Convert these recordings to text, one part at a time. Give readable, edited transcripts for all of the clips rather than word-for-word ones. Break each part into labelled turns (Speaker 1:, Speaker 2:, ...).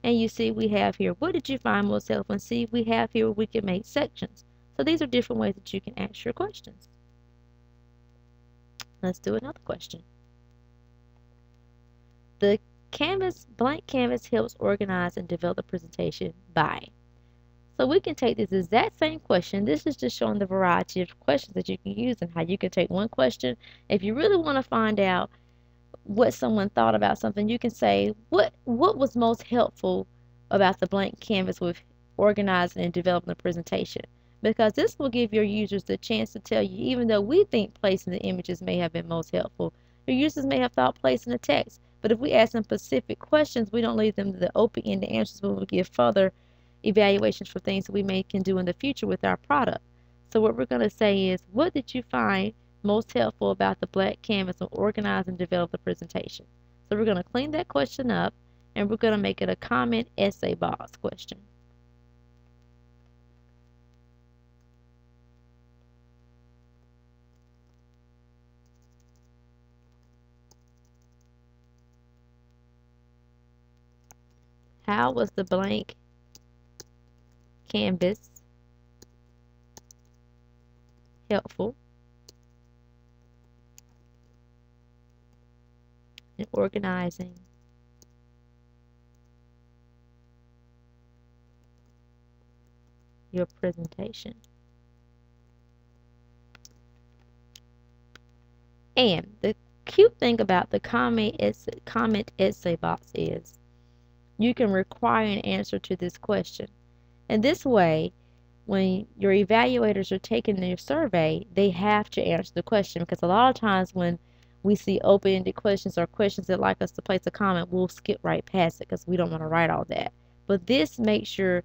Speaker 1: And you see we have here, what did you find most helpful? And see, we have here we can make sections. So these are different ways that you can answer your questions. Let's do another question. The blank canvas helps organize and develop the presentation by. So we can take this exact same question. This is just showing the variety of questions that you can use and how you can take one question. If you really want to find out what someone thought about something, you can say, what was most helpful about the blank canvas with organizing and developing the presentation? Because this will give your users the chance to tell you, even though we think placing the images may have been most helpful, your users may have thought placing the text. But if we ask them specific questions, we don't leave them to the open-ended answers, but we'll give further evaluations for things that we can do in the future with our product. So what we're going to say is, what did you find most helpful about the black canvas to organize and develop the presentation? So we're going to clean that question up, and we're going to make it a comment essay box question. How was the blank canvas helpful in organizing your presentation? And the cute thing about the comment essay box is you can require an answer to this question. And this way, when your evaluators are taking their survey, they have to answer the question, because a lot of times when we see open-ended questions or questions that like us to place a comment, we'll skip right past it because we don't want to write all that. But this makes sure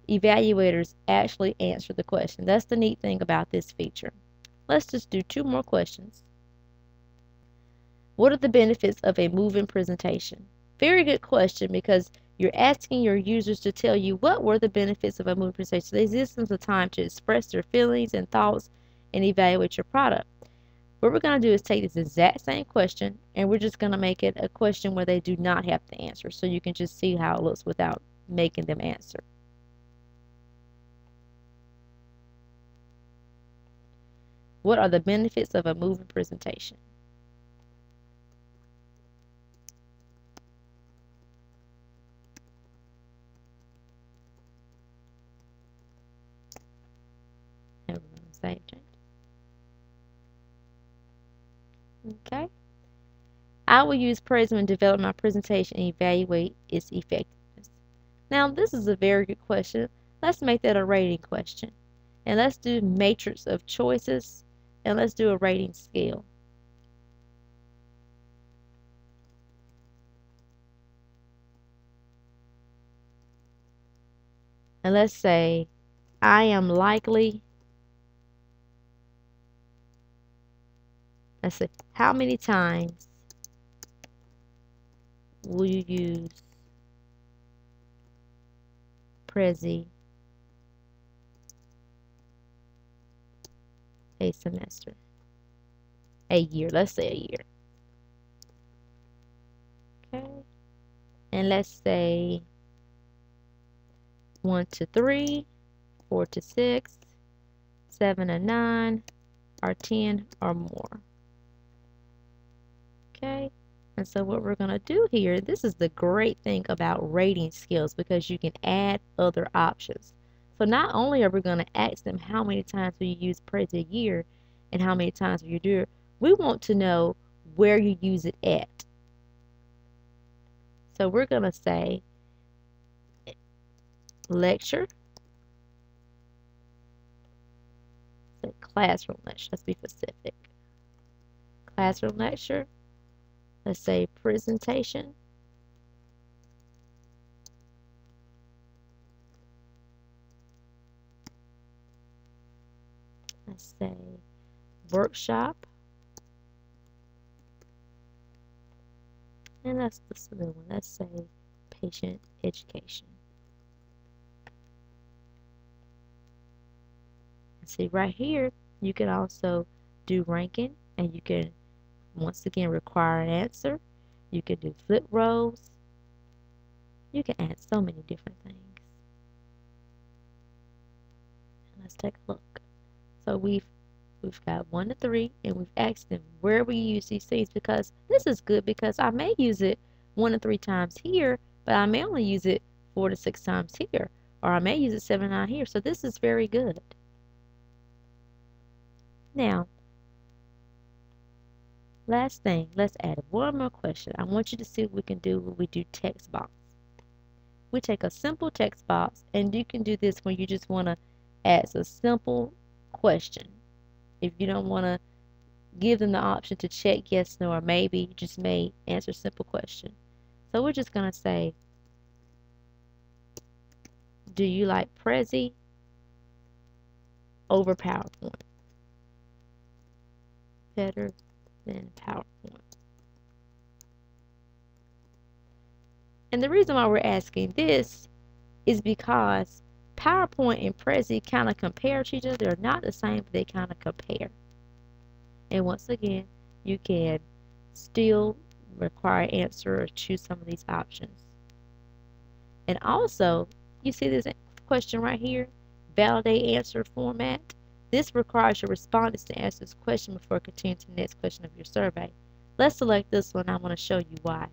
Speaker 1: evaluators actually answer the question. That's the neat thing about this feature. Let's just do 2 more questions. What are the benefits of a moving presentation? Very good question, because you're asking your users to tell you what were the benefits of a moving presentation. So this gives them the time to express their feelings and thoughts and evaluate your product. What we're going to do is take this exact same question, and we're just going to make it a question where they do not have to answer, so you can just see how it looks without making them answer. What are the benefits of a moving presentation? And we're going to save change. Okay. I will use Prism and develop my presentation and evaluate its effectiveness. Now, this is a very good question. Let's make that a rating question. And let's do matrix of choices, and let's do a rating scale. And let's say I am likely, let's say, how many times will you use Prezi a semester? A year, let's say a year. Okay. And let's say 1 to 3, 4 to 6, 7 to 9, or 10 or more. Okay. And so what we're going to do here, this is the great thing about rating skills, because you can add other options. So not only are we going to ask them how many times will you use Prezi a year and how many times will you do it, we want to know where you use it at. So we're going to say lecture, say classroom lecture, let's be specific. Classroom lecture, let's say presentation, let's say workshop, and that's the other one, let's say patient education. See right here, you can also do ranking, and you can once again require an answer. You can do flip rows, You can add so many different things. Let's take a look. So we've got 1 to 3, and we've asked them where we use these things, because this is good because I may use it 1 to 3 times here, but I may only use it 4 to 6 times here, or I may use it 7 to 9 here. So this is very good. Now, last thing, let's add one more question. I want you to see what we can do when we do text box. We take a simple text box, and you can do this when you just want to ask a simple question. If you don't want to give them the option to check yes, no, or maybe, you just may answer a simple question. So we're just going to say, do you like Prezi over PowerPoint? Better than PowerPoint. And the reason why we're asking this is because PowerPoint and Prezi kind of compare to each other. They're not the same, but they kind of compare. And once again, you can still require answer or choose some of these options. And also, you see this question right here, validate answer format. This requires your respondents to answer this question before continuing to the next question of your survey. Let's select this one. I want to show you why.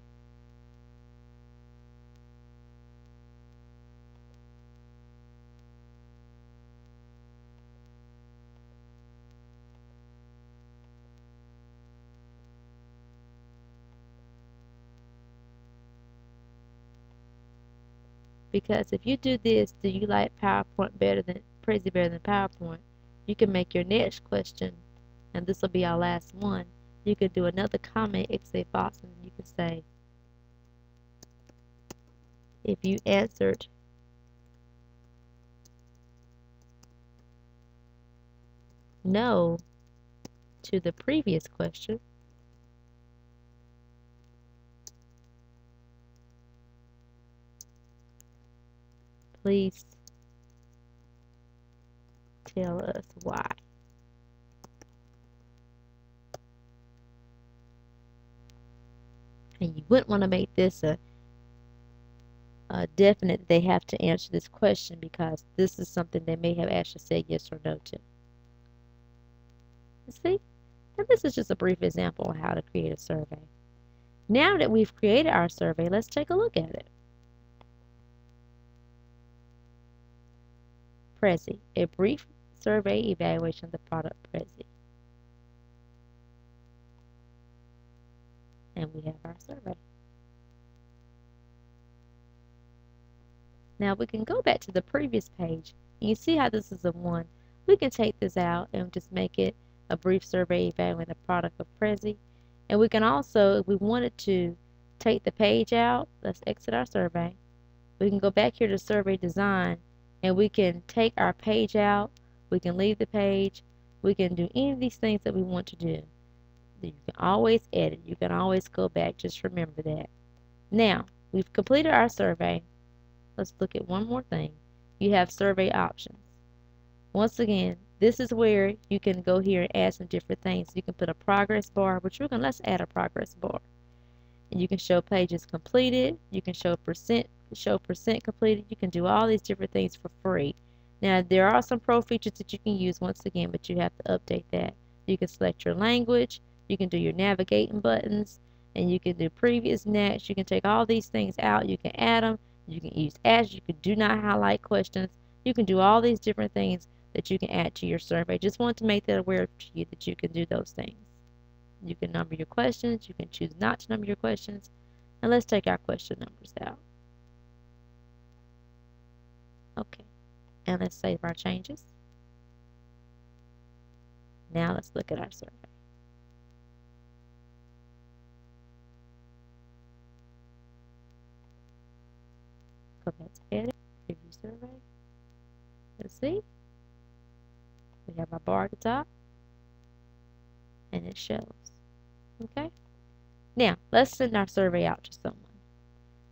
Speaker 1: Because if you do this, do you like PowerPoint better than Prezi better than PowerPoint? You can make your next question, and this will be our last one. You could do another comment essay box, and you can say, if you answered no to the previous question, please tell us why. And you wouldn't want to make this a definite they have to answer this question, because this is something they may have actually said yes or no to. See? And this is just a brief example of how to create a survey. Now that we've created our survey, let's take a look at it. Prezi, a brief survey evaluation of the product Prezi. And we have our survey. Now we can go back to the previous page, and you see how this is a 1. We can take this out and just make it a brief survey evaluating the product of Prezi. And we can also, if we wanted to, take the page out. Let's exit our survey. We can go back here to survey design, and we can take our page out. We can leave the page. We can do any of these things that we want to do. You can always edit. You can always go back. Just remember that. Now, we've completed our survey. Let's look at one more thing. You have survey options. Once again, this is where you can go here and add some different things. You can put a progress bar, but let's add a progress bar. And you can show pages completed. You can show percent completed. You can do all these different things for free. Now, there are some pro features that you can use once again, but you have to update that. You can select your language. You can do your navigating buttons, and you can do previous, next. You can take all these things out. You can add them. You can use as. You can do not highlight questions. You can do all these different things that you can add to your survey. Just want to make that aware to you that you can do those things. You can number your questions. You can choose not to number your questions. And let's take our question numbers out. Okay. And let's save our changes. Now let's look at our survey. Go back to edit, preview survey. Let's see. We have our bar at the top, and it shows. Okay. Now let's send our survey out to someone.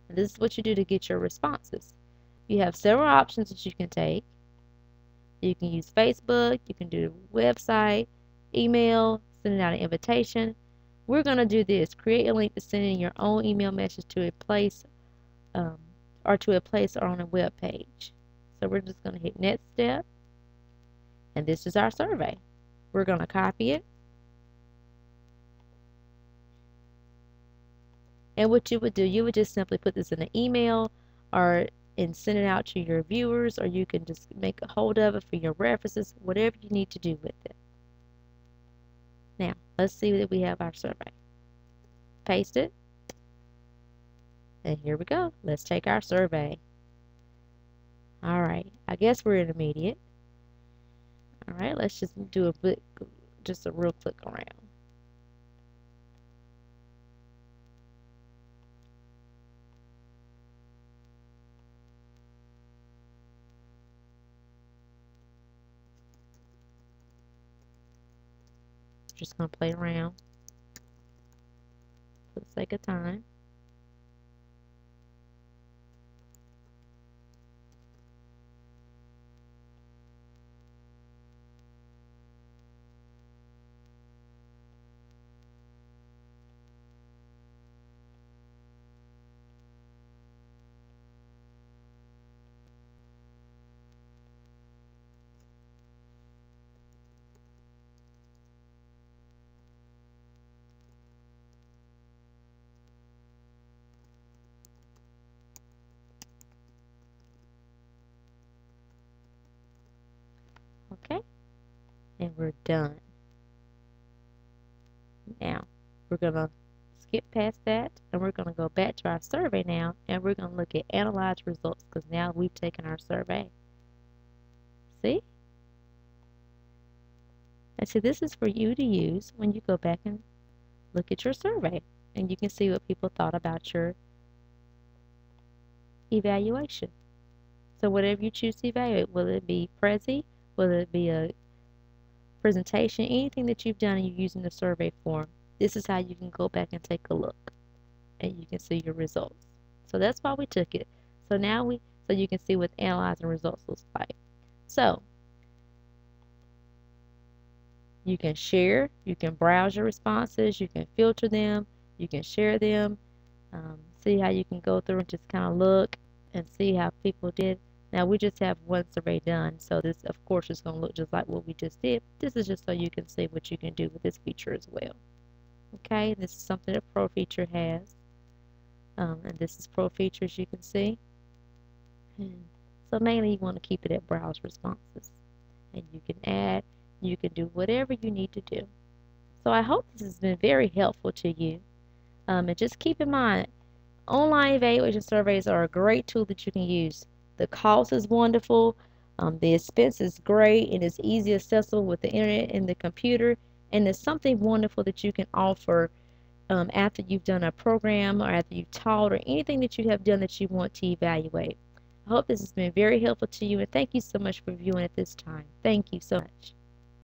Speaker 1: And this is what you do to get your responses. You have several options that you can take. You can use Facebook, you can do website, email, sending out an invitation. We're going to do this. Create a link to send in your own email message to a place or to a place or on a web page. So we're just going to hit next step, and this is our survey. We're going to copy it. And what you would do, you would just simply put this in an email or and send it out to your viewers, or you can just make a hold of it for your references, whatever you need to do with it. Now, let's see that we have our survey. Paste it. And here we go. Let's take our survey. All right, I guess we're intermediate. All right, let's just do just a real click around. Just gonna play around for the sake of time. Okay, and we're done. Now, we're going to skip past that, and we're going to go back to our survey now, and we're going to look at analyze results, because now we've taken our survey. See? And so this is for you to use when you go back and look at your survey, and you can see what people thought about your evaluation. So whatever you choose to evaluate, whether it be Prezi, whether it be a presentation, anything that you've done and you're using the survey form, this is how you can go back and take a look, and you can see your results. So that's why we took it. So now so you can see what analyzing results looks like. So you can share, you can browse your responses, you can filter them, you can share them, see how you can go through and just kind of look and see how people did. Now we just have one survey done, so this of course is going to look just like what we just did. This is just so you can see what you can do with this feature as well. Okay, this is something that Pro Feature has, and this is Pro Features, you can see. So mainly you want to keep it at browse responses, and you can add, you can do whatever you need to do. So I hope this has been very helpful to you, and just keep in mind, online evaluation surveys are a great tool that you can use. The cost is wonderful, the expense is great, and it's easy accessible with the internet and the computer, and it's something wonderful that you can offer after you've done a program or after you've taught or anything that you have done that you want to evaluate. I hope this has been very helpful to you, and thank you so much for viewing at this time. Thank you so much.